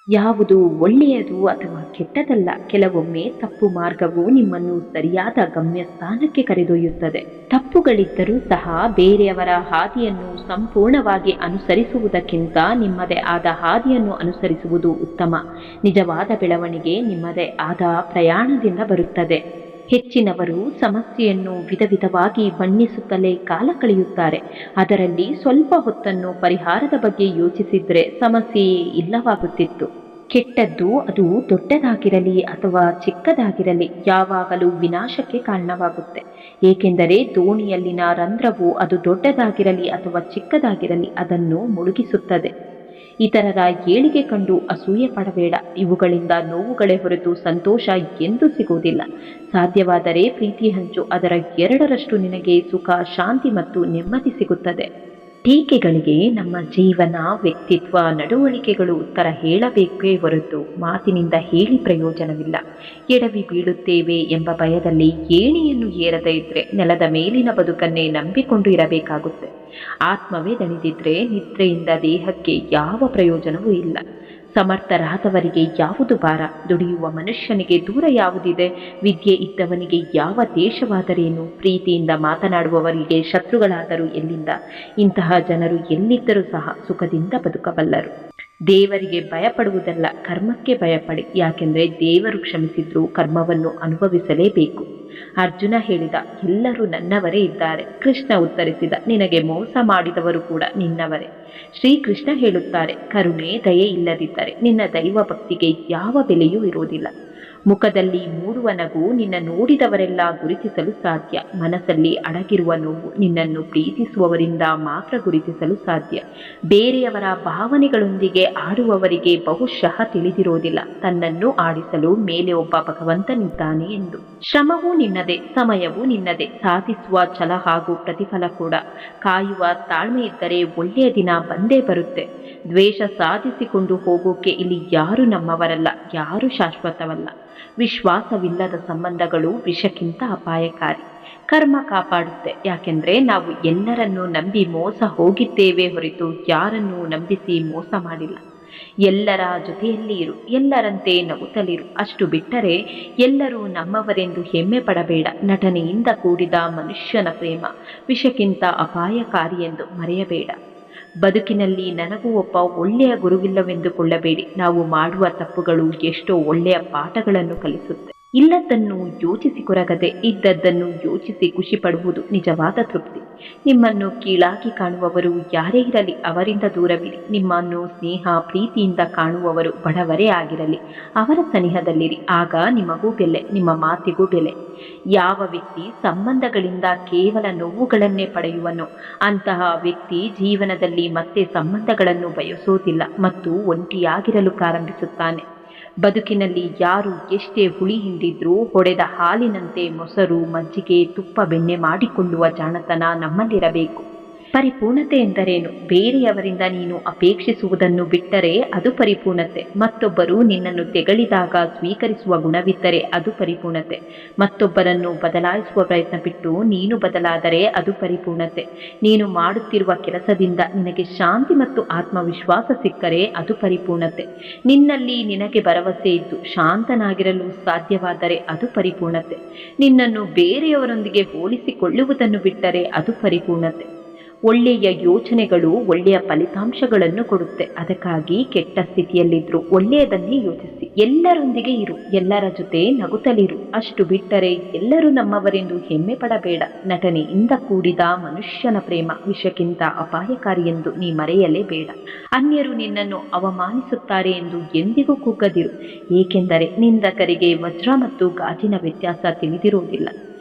ಯಾವುದು ಒಳ್ಳೆಯದು ಅಥವಾ ಕೆಟ್ಟದಲ್ಲ. ಕೆಲವೊಮ್ಮೆ ತಪ್ಪು ಮಾರ್ಗವು ನಿಮ್ಮನ್ನು ಸರಿಯಾದ ಗಮ್ಯಸ್ಥಾನಕ್ಕೆ ಕರೆದೊಯ್ಯುತ್ತದೆ. ತಪ್ಪುಗಳಿದ್ದರೂ ಸಹ ಬೇರೆಯವರ ಹಾದಿಯನ್ನು ಸಂಪೂರ್ಣವಾಗಿ ಅನುಸರಿಸುವುದಕ್ಕಿಂತ ನಿಮ್ಮದೇ ಆದ ಹಾದಿಯನ್ನು ಅನುಸರಿಸುವುದು ಉತ್ತಮ. ನಿಜವಾದ ಬೆಳವಣಿಗೆ ನಿಮ್ಮದೇ ಆದ ಪ್ರಯಾಣದಿಂದ ಬರುತ್ತದೆ. ಹೆಚ್ಚಿನವರು ಸಮಸ್ಯೆಯನ್ನು ವಿಧವಾಗಿ ಬಣ್ಣಿಸುತ್ತಲೇ ಕಾಲ ಕಳೆಯುತ್ತಾರೆ. ಅದರಲ್ಲಿ ಸ್ವಲ್ಪ ಹೊತ್ತನ್ನು ಪರಿಹಾರದ ಬಗ್ಗೆ ಯೋಚಿಸಿದ್ರೆ ಸಮಸ್ಯೆಯೇ ಇಲ್ಲವಾಗುತ್ತಿತ್ತು. ಕೆಟ್ಟದ್ದು ಅದು ದೊಡ್ಡದಾಗಿರಲಿ ಅಥವಾ ಚಿಕ್ಕದಾಗಿರಲಿ ಯಾವಾಗಲೂ ವಿನಾಶಕ್ಕೆ ಕಾರಣವಾಗುತ್ತೆ. ಏಕೆಂದರೆ ದೋಣಿಯಲ್ಲಿನ ರಂಧ್ರವು ಅದು ದೊಡ್ಡದಾಗಿರಲಿ ಅಥವಾ ಚಿಕ್ಕದಾಗಿರಲಿ ಅದನ್ನು ಮುಳುಗಿಸುತ್ತದೆ. ಇತರರ ಏಳಿಗೆ ಕಂಡು ಅಸೂಯೆ ಪಡಬೇಡ. ಇವುಗಳಿಂದ ನೋವುಗಳೇ ಹೊರತು ಸಂತೋಷ ಎಂದೂ ಸಿಗುವುದಿಲ್ಲ. ಸಾಧ್ಯವಾದರೆ ಪ್ರೀತಿ ಹಂಚು. ಅದರ 2ರಷ್ಟು ನಿನಗೆ ಸುಖ, ಶಾಂತಿ ಮತ್ತು ನೆಮ್ಮದಿ ಸಿಗುತ್ತದೆ. ಟೀಕೆಗಳಿಗೆ ನಮ್ಮ ಜೀವನ, ವ್ಯಕ್ತಿತ್ವ, ನಡವಳಿಕೆಗಳು ಉತ್ತರ ಹೇಳಬೇಕೇ ಹೊರತು ಮಾತಿನಿಂದ ಹೇಳಿ ಪ್ರಯೋಜನವಿಲ್ಲ. ಎಡವಿ ಬೀಳುತ್ತೇವೆ ಎಂಬ ಭಯದಲ್ಲಿ ಏಣಿಯನ್ನು ಏರದೇ ಇದ್ರೆ ನೆಲದ ಮೇಲಿನ ಬದುಕನ್ನೇ ನಂಬಿಕೊಂಡು ಇರಬೇಕಾಗುತ್ತೆ. ಆತ್ಮವೇ ದಣಿದಿದ್ರೆ ನಿದ್ರೆಯಿಂದ ದೇಹಕ್ಕೆ ಯಾವ ಪ್ರಯೋಜನವೂ ಇಲ್ಲ. ಸಮರ್ಥರಾದವರಿಗೆ ಯಾವುದು ಭಾರ? ದುಡಿಯುವ ಮನುಷ್ಯನಿಗೆ ದೂರ ಯಾವುದಿದೆ? ವಿದ್ಯೆ ಇದ್ದವನಿಗೆ ಯಾವ ದೇಶವಾದರೇನು? ಪ್ರೀತಿಯಿಂದ ಮಾತನಾಡುವವರಿಗೆ ಶತ್ರುಗಳಾದರೂ ಎಲ್ಲಿಂದ? ಇಂತಹ ಜನರು ಎಲ್ಲಿದ್ದರೂ ಸಹ ಸುಖದಿಂದ ಬದುಕಬಲ್ಲರು. ದೇವರಿಗೆ ಭಯಪಡುವುದಲ್ಲ, ಕರ್ಮಕ್ಕೆ ಭಯಪಡಿ. ಯಾಕೆಂದರೆ ದೇವರು ಕ್ಷಮಿಸಿದ್ರೂ ಕರ್ಮವನ್ನು ಅನುಭವಿಸಲೇಬೇಕು. ಅರ್ಜುನ ಹೇಳಿದ, ಎಲ್ಲರೂ ನನ್ನವರೇ ಇದ್ದಾರೆ. ಕೃಷ್ಣ ಉತ್ತರಿಸಿದ, ನಿನಗೆ ಮೋಸ ಮಾಡಿದವರು ಕೂಡ ನಿನ್ನವರೇ. ಶ್ರೀಕೃಷ್ಣ ಹೇಳುತ್ತಾರೆ, ಕರುಣೆ, ದಯೆ ಇಲ್ಲದಿದ್ದರೆ ನಿನ್ನ ದೈವ ಭಕ್ತಿಗೆ ಯಾವ ಬೆಲೆಯೂ ಇರುವುದಿಲ್ಲ. ಮುಖದಲ್ಲಿ ಮೂಡುವ ನಗು ನಿನ್ನ ನೋಡಿದವರೆಲ್ಲ ಗುರುತಿಸಲು ಸಾಧ್ಯ. ಮನಸ್ಸಲ್ಲಿ ಅಡಗಿರುವ ನೋವು ನಿನ್ನನ್ನು ಪ್ರೀತಿಸುವವರಿಂದ ಮಾತ್ರ ಗುರುತಿಸಲು ಸಾಧ್ಯ. ಬೇರೆಯವರ ಭಾವನೆಗಳೊಂದಿಗೆ ಆಡುವವರಿಗೆ ಬಹುಶಃ ತಿಳಿದಿರೋದಿಲ್ಲ ತನ್ನನ್ನು ಆಡಿಸಲು ಮೇಲೆ ಒಬ್ಬ ಭಗವಂತನಿದ್ದಾನೆ ಎಂದು. ಶ್ರಮವೂ ನಿನ್ನದೇ, ಸಮಯವೂ ನಿನ್ನದೇ, ಸಾಧಿಸುವ ಛಲ ಹಾಗೂ ಪ್ರತಿಫಲ ಕೂಡ. ಕಾಯುವ ತಾಳ್ಮೆ ಇದ್ದರೆ ಒಳ್ಳೆಯ ದಿನ ಬಂದೇ ಬರುತ್ತೆ. ದ್ವೇಷ ಸಾಧಿಸಿಕೊಂಡು ಹೋಗೋಕೆ ಇಲ್ಲಿ ಯಾರು ನಮ್ಮವರಲ್ಲ, ಯಾರು ಶಾಶ್ವತವಲ್ಲ. ವಿಶ್ವಾಸವಿಲ್ಲದ ಸಂಬಂಧಗಳು ವಿಷಕ್ಕಿಂತ ಅಪಾಯಕಾರಿ. ಕರ್ಮ ಕಾಪಾಡುತ್ತೆ. ಯಾಕೆಂದ್ರೆ ನಾವು ಎಲ್ಲರನ್ನೂ ನಂಬಿ ಮೋಸ ಹೋಗಿದ್ದೇವೆ ಹೊರತು ಯಾರನ್ನೂ ನಂಬಿಸಿ ಮೋಸ ಮಾಡಿಲ್ಲ. ಎಲ್ಲರ ಜೊತೆಯಲ್ಲಿ ಇರು, ಎಲ್ಲರಂತೆ ನಗುತ್ತಲಿರು. ಅಷ್ಟು ಬಿಟ್ಟರೆ ಎಲ್ಲರೂ ನಮ್ಮವರೆಂದು ಹೆಮ್ಮೆ ಪಡಬೇಡ. ನಟನೆಯಿಂದ ಕೂಡಿದ ಮನುಷ್ಯನ ಪ್ರೇಮ ವಿಷಕ್ಕಿಂತ ಅಪಾಯಕಾರಿ ಎಂದು ಮರೆಯಬೇಡ. ಬದುಕಿನಲ್ಲಿ ನನಗೂ ಒಬ್ಬ ಒಳ್ಳೆಯ ಗುರುವಿಲ್ಲವೆಂದುಕೊಳ್ಳಬೇಡಿ. ನಾವು ಮಾಡುವ ತಪ್ಪುಗಳು ಎಷ್ಟೋ ಒಳ್ಳೆಯ ಪಾಠಗಳನ್ನು ಕಲಿಸುತ್ತೆ. ಇಲ್ಲದನ್ನು ಯೋಚಿಸಿ ಕೊರಗದೆ ಇದ್ದದ್ದನ್ನು ಯೋಚಿಸಿ ಖುಷಿ ಪಡುವುದು ನಿಜವಾದ ತೃಪ್ತಿ. ನಿಮ್ಮನ್ನು ಕೀಳಾಗಿ ಕಾಣುವವರು ಯಾರೇ ಇರಲಿ ಅವರಿಂದ ದೂರವಿರಿ. ನಿಮ್ಮನ್ನು ಸ್ನೇಹ ಪ್ರೀತಿಯಿಂದ ಕಾಣುವವರು ಬಡವರೇ ಆಗಿರಲಿ ಅವರ ಸನಿಹದಲ್ಲಿರಿ. ಆಗ ನಿಮಗೂ ಬೆಲೆ, ನಿಮ್ಮ ಮಾತಿಗೂ ಬೆಲೆ. ಯಾವ ವ್ಯಕ್ತಿ ಸಂಬಂಧಗಳಿಂದ ಕೇವಲ ನೋವುಗಳನ್ನೇ ಪಡೆಯುವನೋ ಅಂತಹ ವ್ಯಕ್ತಿ ಜೀವನದಲ್ಲಿ ಮತ್ತೆ ಸಂಬಂಧಗಳನ್ನು ಬಯಸೋದಿಲ್ಲ ಮತ್ತು ಒಂಟಿಯಾಗಿರಲು ಪ್ರಾರಂಭಿಸುತ್ತಾನೆ. ಬದುಕಿನಲ್ಲಿ ಯಾರು ಎಷ್ಟೇ ಹುಳಿ ಹಿಂಡಿದ್ರೂ ಹೊಡೆದ ಹಾಲಿನಂತೆ ಮೊಸರು, ಮಜ್ಜಿಗೆ, ತುಪ್ಪ, ಬೆಣ್ಣೆ ಮಾಡಿಕೊಳ್ಳುವ ಜಾಣತನ ನಮ್ಮಲ್ಲಿರಬೇಕು. ಪರಿಪೂರ್ಣತೆ ಎಂದರೇನು? ಬೇರೆಯವರಿಂದ ನೀನು ಅಪೇಕ್ಷಿಸುವುದನ್ನು ಬಿಟ್ಟರೆ ಅದು ಪರಿಪೂರ್ಣತೆ. ಮತ್ತೊಬ್ಬರು ನಿನ್ನನ್ನು ತೆಗಳಿದಾಗ ಸ್ವೀಕರಿಸುವ ಗುಣವಿದ್ದರೆ ಅದು ಪರಿಪೂರ್ಣತೆ. ಮತ್ತೊಬ್ಬರನ್ನು ಬದಲಾಯಿಸುವ ಪ್ರಯತ್ನ ಬಿಟ್ಟು ನೀನು ಬದಲಾದರೆ ಅದು ಪರಿಪೂರ್ಣತೆ. ನೀನು ಮಾಡುತ್ತಿರುವ ಕೆಲಸದಿಂದ ನಿನಗೆ ಶಾಂತಿ ಮತ್ತು ಆತ್ಮವಿಶ್ವಾಸ ಸಿಕ್ಕರೆ ಅದು ಪರಿಪೂರ್ಣತೆ. ನಿನ್ನಲ್ಲಿ ನಿನಗೆ ಭರವಸೆ ಇದ್ದು ಶಾಂತನಾಗಿರಲು ಸಾಧ್ಯವಾದರೆ ಅದು ಪರಿಪೂರ್ಣತೆ. ನಿನ್ನನ್ನು ಬೇರೆಯವರೊಂದಿಗೆ ಹೋಲಿಸಿಕೊಳ್ಳುವುದನ್ನು ಬಿಟ್ಟರೆ ಅದು ಪರಿಪೂರ್ಣತೆ. ಒಳ್ಳೆಯ ಯೋಚನೆಗಳು ಒಳ್ಳೆಯ ಫಲಿತಾಂಶಗಳನ್ನು ಕೊಡುತ್ತೆ. ಅದಕ್ಕಾಗಿ ಕೆಟ್ಟ ಸ್ಥಿತಿಯಲ್ಲಿದ್ದರೂ ಒಳ್ಳೆಯದನ್ನೇ ಯೋಚಿಸಿ. ಎಲ್ಲರೊಂದಿಗೆ ಇರು, ಎಲ್ಲರ ಜೊತೆ ನಗುತ್ತಲಿರು. ಅಷ್ಟು ಬಿಟ್ಟರೆ ಎಲ್ಲರೂ ನಮ್ಮವರೆಂದು ಹೆಮ್ಮೆ ಪಡಬೇಡ. ನಟನೆಯಿಂದ ಕೂಡಿದ ಮನುಷ್ಯನ ಪ್ರೇಮ ವಿಷಕ್ಕಿಂತ ಅಪಾಯಕಾರಿ ಎಂದು ನೀ ಮರೆಯಲೇಬೇಡ. ಅನ್ಯರು ನಿನ್ನನ್ನು ಅವಮಾನಿಸುತ್ತಾರೆ ಎಂದು ಎಂದಿಗೂ ಕುಗ್ಗದಿರು. ಏಕೆಂದರೆ ನಿಂದಕರಿಗೆ ವಜ್ರ ಮತ್ತು ಗಾಜಿನ ವ್ಯತ್ಯಾಸ ತಿಳಿದಿರುವುದಿಲ್ಲ.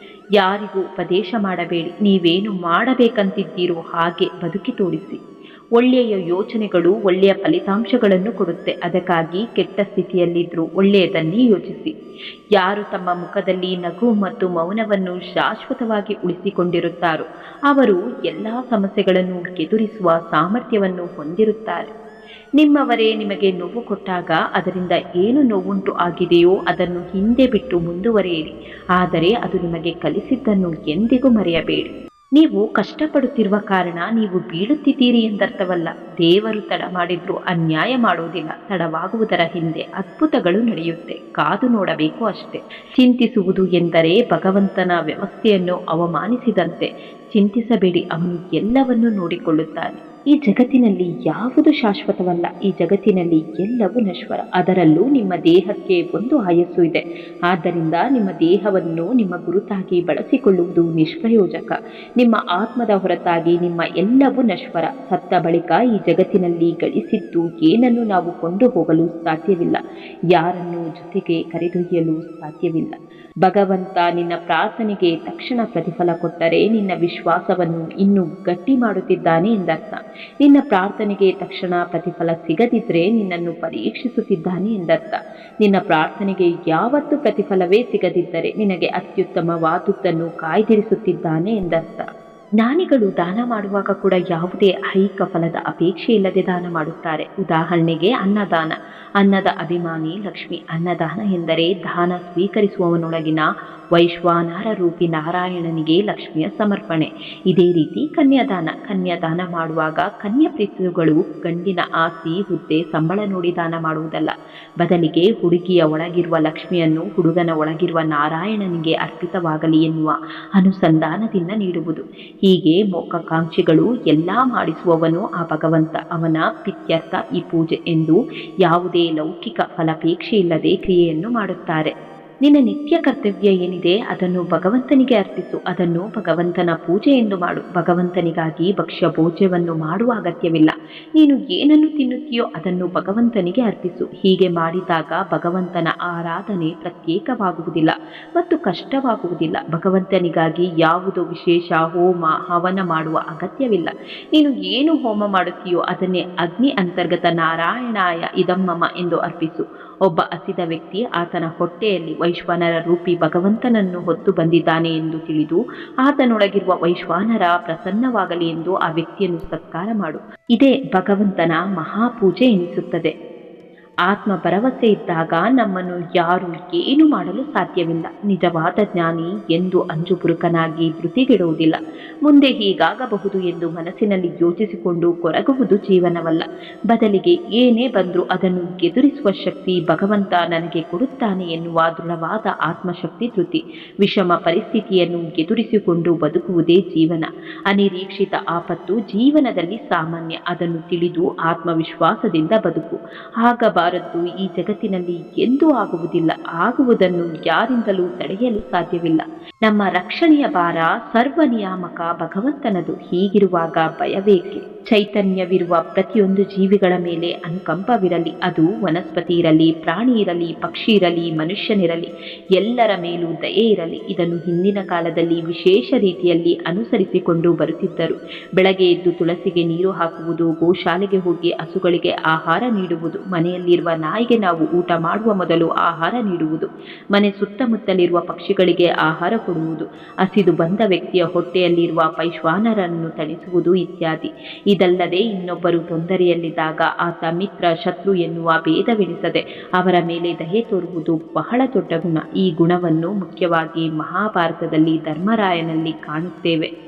ಯಾರಿಗೂ ಉಪದೇಶ ಮಾಡಬೇಡಿ. ನೀವೇನು ಮಾಡಬೇಕಂತಿದ್ದೀರೋ ಹಾಗೆ ಬದುಕಿ ತೋರಿಸಿ. ಒಳ್ಳೆಯ ಯೋಚನೆಗಳು ಒಳ್ಳೆಯ ಫಲಿತಾಂಶಗಳನ್ನು ಕೊಡುತ್ತೆ. ಅದಕ್ಕಾಗಿ ಕೆಟ್ಟ ಸ್ಥಿತಿಯಲ್ಲಿದ್ದರೂ ಒಳ್ಳೆಯದನ್ನೇ ಯೋಚಿಸಿ. ಯಾರು ತಮ್ಮ ಮುಖದಲ್ಲಿ ನಗು ಮತ್ತು ಮೌನವನ್ನು ಶಾಶ್ವತವಾಗಿ ಉಳಿಸಿಕೊಂಡಿರುತ್ತಾರೋ ಅವರು ಎಲ್ಲ ಸಮಸ್ಯೆಗಳನ್ನು ಎದುರಿಸುವ ಸಾಮರ್ಥ್ಯವನ್ನು ಹೊಂದಿರುತ್ತಾರೆ. ನಿಮ್ಮವರೇ ನಿಮಗೆ ನೋವು ಕೊಟ್ಟಾಗ ಅದರಿಂದ ಏನು ನೋವುಂಟು ಆಗಿದೆಯೋ ಅದನ್ನು ಹಿಂದೆ ಬಿಟ್ಟು ಮುಂದುವರಿಯಿರಿ. ಆದರೆ ಅದು ನಿಮಗೆ ಕಲಿಸಿದ್ದನ್ನು ಎಂದಿಗೂ ಮರೆಯಬೇಡಿ. ನೀವು ಕಷ್ಟಪಡುತ್ತಿರುವ ಕಾರಣ ನೀವು ಬೀಳುತ್ತಿದ್ದೀರಿ ಎಂದರ್ಥವಲ್ಲ. ದೇವರು ತಡ ಮಾಡಿದ್ರೂ ಅನ್ಯಾಯ ಮಾಡುವುದಿಲ್ಲ. ತಡವಾಗುವುದರ ಹಿಂದೆ ಅದ್ಭುತಗಳು ನಡೆಯುತ್ತೆ. ಕಾದು ನೋಡಬೇಕು ಅಷ್ಟೇ. ಚಿಂತಿಸುವುದು ಎಂದರೆ ಭಗವಂತನ ವ್ಯವಸ್ಥೆಯನ್ನು ಅವಮಾನಿಸಿದಂತೆ. ಚಿಂತಿಸಬೇಡಿ, ಅವನು ಎಲ್ಲವನ್ನೂ ನೋಡಿಕೊಳ್ಳುತ್ತಾನೆ. ಈ ಜಗತ್ತಿನಲ್ಲಿ ಯಾವುದು ಶಾಶ್ವತವಲ್ಲ. ಈ ಜಗತ್ತಿನಲ್ಲಿ ಎಲ್ಲವೂ ನಶ್ವರ. ಅದರಲ್ಲೂ ನಿಮ್ಮ ದೇಹಕ್ಕೆ ಒಂದು ಆಯಸ್ಸು ಇದೆ. ಆದ್ದರಿಂದ ನಿಮ್ಮ ದೇಹವನ್ನು ನಿಮ್ಮ ಗುರುತಾಗಿ ಬಳಸಿಕೊಳ್ಳುವುದು ನಿಷ್ಪ್ರಯೋಜಕ. ನಿಮ್ಮ ಆತ್ಮದ ಹೊರತಾಗಿ ನಿಮ್ಮ ಎಲ್ಲವೂ ನಶ್ವರ. ಸತ್ತ ಬಳಿಕ ಈ ಜಗತ್ತಿನಲ್ಲಿ ಗಳಿಸಿದ್ದು ಏನನ್ನು ನಾವು ಕೊಂಡು ಹೋಗಲು ಸಾಧ್ಯವಿಲ್ಲ. ಯಾರನ್ನು ಜೊತೆಗೆ ಕರೆದೊಯ್ಯಲು ಸಾಧ್ಯವಿಲ್ಲ. ಭಗವಂತ ನಿನ್ನ ಪ್ರಾರ್ಥನೆಗೆ ತಕ್ಷಣ ಪ್ರತಿಫಲ ಕೊಟ್ಟರೆ ನಿನ್ನ ವಿಶ್ವಾಸವನ್ನು ಇನ್ನೂ ಗಟ್ಟಿ ಮಾಡುತ್ತಿದ್ದಾನೆ ಎಂದರ್ಥ. ನಿನ್ನ ಪ್ರಾರ್ಥನೆಗೆ ತಕ್ಷಣ ಪ್ರತಿಫಲ ಸಿಗದಿದ್ದರೆ ನಿನ್ನನ್ನು ಪರೀಕ್ಷಿಸುತ್ತಿದ್ದಾನೆ ಎಂದರ್ಥ. ನಿನ್ನ ಪ್ರಾರ್ಥನೆಗೆ ಯಾವತ್ತೂ ಪ್ರತಿಫಲವೇ ಸಿಗದಿದ್ದರೆ ನಿನಗೆ ಅತ್ಯುತ್ತಮವಾದುದನ್ನು ಕಾಯ್ದಿರಿಸುತ್ತಿದ್ದಾನೆ ಎಂದರ್ಥ. ಜ್ಞಾನಿಗಳು ದಾನ ಮಾಡುವಾಗ ಕೂಡ ಯಾವುದೇ ಐಹಿಕ ಫಲದ ಅಪೇಕ್ಷೆ ಇಲ್ಲದೆ ದಾನ ಮಾಡುತ್ತಾರೆ. ಉದಾಹರಣೆಗೆ ಅನ್ನದಾನ. ಅನ್ನದ ಅಭಿಮಾನಿ ಲಕ್ಷ್ಮಿ. ಅನ್ನದಾನ ಎಂದರೆ ದಾನ ಸ್ವೀಕರಿಸುವವನೊಳಗಿನ ವೈಶ್ವಾನರ ರೂಪಿ ನಾರಾಯಣನಿಗೆ ಲಕ್ಷ್ಮಿಯ ಸಮರ್ಪಣೆ. ಇದೇ ರೀತಿ ಕನ್ಯಾದಾನ. ಕನ್ಯಾದಾನ ಮಾಡುವಾಗ ಕನ್ಯಾಪ್ರೀತಿಗಳು ಗಂಡಿನ ಆಸ್ತಿ, ಹುದ್ದೆ, ಸಂಬಳ ನೋಡಿ ದಾನ ಮಾಡುವುದಲ್ಲ. ಬದಲಿಗೆ ಹುಡುಗಿಯ ಒಳಗಿರುವ ಲಕ್ಷ್ಮಿಯನ್ನು ಹುಡುಗನ ಒಳಗಿರುವ ನಾರಾಯಣನಿಗೆ ಅರ್ಪಿತವಾಗಲಿ ಎನ್ನುವ ಅನುಸಂಧಾನದಿಂದ ನೀಡುವುದು. ಹೀಗೆ ಮೋಕ್ಷಕಾಂಕ್ಷಿಗಳು ಎಲ್ಲ ಮಾಡಿಸುವವನು ಆ ಭಗವಂತ. ಅವನ ಪ್ರೀತ್ಯರ್ಥ ಈ ಪೂಜೆ ಎಂದು ಯಾವುದೇ ಲೌಕಿಕ ಫಲಾಪೇಕ್ಷೆ ಇಲ್ಲದೆ ಕ್ರಿಯೆಯನ್ನು ಮಾಡುತ್ತಾರೆ. ನಿನ್ನ ನಿತ್ಯ ಕರ್ತವ್ಯ ಏನಿದೆ ಅದನ್ನು ಭಗವಂತನಿಗೆ ಅರ್ಪಿಸು. ಅದನ್ನು ಭಗವಂತನ ಪೂಜೆ ಎಂದು ಮಾಡು. ಭಗವಂತನಿಗಾಗಿ ಭಕ್ಷ್ಯ ಭೋಜ್ಯವನ್ನು ಮಾಡುವ ಅಗತ್ಯವಿಲ್ಲ. ನೀನು ಏನನ್ನು ತಿನ್ನುತ್ತೀಯೋ ಅದನ್ನು ಭಗವಂತನಿಗೆ ಅರ್ಪಿಸು. ಹೀಗೆ ಮಾಡಿದಾಗ ಭಗವಂತನ ಆರಾಧನೆ ಪ್ರತ್ಯೇಕವಾಗುವುದಿಲ್ಲ ಮತ್ತು ಕಷ್ಟವಾಗುವುದಿಲ್ಲ. ಭಗವಂತನಿಗಾಗಿ ಯಾವುದೋ ವಿಶೇಷ ಹೋಮ ಹವನ ಮಾಡುವ ಅಗತ್ಯವಿಲ್ಲ. ನೀನು ಏನು ಹೋಮ ಮಾಡುತ್ತೀಯೋ ಅದನ್ನೇ ಅಗ್ನಿ ಅಂತರ್ಗತ ನಾರಾಯಣಾಯ ಇದಮ್ಮಮ ಎಂದು ಅರ್ಪಿಸು. ಒಬ್ಬ ಹಸಿದ ವ್ಯಕ್ತಿ ಆತನ ಹೊಟ್ಟೆಯಲ್ಲಿ ವೈಶ್ವಾನರ ರೂಪಿ ಭಗವಂತನನ್ನು ಹೊತ್ತು ಬಂದಿದ್ದಾನೆ ಎಂದು ತಿಳಿದು ಆತನೊಳಗಿರುವ ವೈಶ್ವಾನರ ಪ್ರಸನ್ನವಾಗಲಿ ಎಂದು ಆ ವ್ಯಕ್ತಿಯನ್ನು ಸತ್ಕಾರ ಮಾಡು. ಇದೇ ಭಗವಂತನ ಮಹಾಪೂಜೆ ಎನಿಸುತ್ತದೆ. ಆತ್ಮ ಭರವಸೆ ಇದ್ದಾಗ ನಮ್ಮನ್ನು ಯಾರು ಏನು ಮಾಡಲು ಸಾಧ್ಯವಿಲ್ಲ. ನಿಜವಾದ ಜ್ಞಾನಿ ಎಂದು ಅಂಜುಬುರುಕನಾಗಿ ಧೃತಿಗೆಡುವುದಿಲ್ಲ. ಮುಂದೆ ಹೀಗಾಗಬಹುದು ಎಂದು ಮನಸ್ಸಿನಲ್ಲಿ ಯೋಚಿಸಿಕೊಂಡು ಕೊರಗುವುದು ಜೀವನವಲ್ಲ. ಬದಲಿಗೆ ಏನೇ ಬಂದರೂ ಅದನ್ನು ಎದುರಿಸುವ ಶಕ್ತಿ ಭಗವಂತ ನನಗೆ ಕೊಡುತ್ತಾನೆ ಎನ್ನುವ ದೃಢವಾದ ಆತ್ಮಶಕ್ತಿ ಧೃತಿ. ವಿಷಮ ಪರಿಸ್ಥಿತಿಯನ್ನು ಎದುರಿಸಿಕೊಂಡು ಬದುಕುವುದೇ ಜೀವನ. ಅನಿರೀಕ್ಷಿತ ಆಪತ್ತು ಜೀವನದಲ್ಲಿ ಸಾಮಾನ್ಯ. ಅದನ್ನು ತಿಳಿದು ಆತ್ಮವಿಶ್ವಾಸದಿಂದ ಬದುಕು. ಆಗಬಾರದು ಈ ಜಗತ್ತಿನಲ್ಲಿ ಎಂದೂ ಆಗುವುದಿಲ್ಲ. ಆಗುವುದನ್ನು ಯಾರಿಂದಲೂ ತಡೆಯಲು ಸಾಧ್ಯವಿಲ್ಲ. ನಮ್ಮ ರಕ್ಷಣೆಯ ಭಾರ ಸರ್ವನಿಯಾಮಕ ಭಗವಂತನದು. ಹೀಗಿರುವಾಗ ಭಯವೇಕೆ? ಚೈತನ್ಯವಿರುವ ಪ್ರತಿಯೊಂದು ಜೀವಿಗಳ ಮೇಲೆ ಅನುಕಂಪವಿರಲಿ. ಅದು ವನಸ್ಪತಿ ಇರಲಿ, ಪ್ರಾಣಿ ಇರಲಿ, ಪಕ್ಷಿ ಇರಲಿ, ಮನುಷ್ಯನಿರಲಿ, ಎಲ್ಲರ ಮೇಲೂ ದಯೆ ಇರಲಿ. ಇದನ್ನು ಹಿಂದಿನ ಕಾಲದಲ್ಲಿ ವಿಶೇಷ ರೀತಿಯಲ್ಲಿ ಅನುಸರಿಸಿಕೊಂಡು ಬರುತ್ತಿದ್ದರು. ಬೆಳಗ್ಗೆ ಎದ್ದು ತುಳಸಿಗೆ ನೀರು ಹಾಕುವುದು, ಗೋಶಾಲೆಗೆ ಹೋಗಿ ಹಸುಗಳಿಗೆ ಆಹಾರ ನೀಡುವುದು, ಮನೆಯಲ್ಲಿರುವ ನಾಯಿಗೆ ನಾವು ಊಟ ಮಾಡುವ ಮೊದಲು ಆಹಾರ ನೀಡುವುದು, ಮನೆ ಸುತ್ತಮುತ್ತಲಿರುವ ಪಕ್ಷಿಗಳಿಗೆ ಆಹಾರ ಕೊಡುವುದು, ಹಸಿದು ಬಂದ ವ್ಯಕ್ತಿಯ ಹೊಟ್ಟೆಯಲ್ಲಿರುವ ವೈಶ್ವಾನರನ್ನು ತಣಿಸುವುದು ಇತ್ಯಾದಿ. ಇದಲ್ಲದೆ ಇನ್ನೊಬ್ಬರು ತೊಂದರೆಯಲ್ಲಿದ್ದಾಗ ಆತ ಮಿತ್ರ ಶತ್ರು ಎನ್ನುವ ಭೇದವೆಣಿಸದೆ ಅವರ ಮೇಲೆ ದಯೆ ತೋರುವುದು ಬಹಳ ದೊಡ್ಡ ಗುಣ. ಈ ಗುಣವನ್ನು ಮುಖ್ಯವಾಗಿ ಮಹಾಭಾರತದಲ್ಲಿ ಧರ್ಮರಾಯನಲ್ಲಿ ಕಾಣುತ್ತೇವೆ.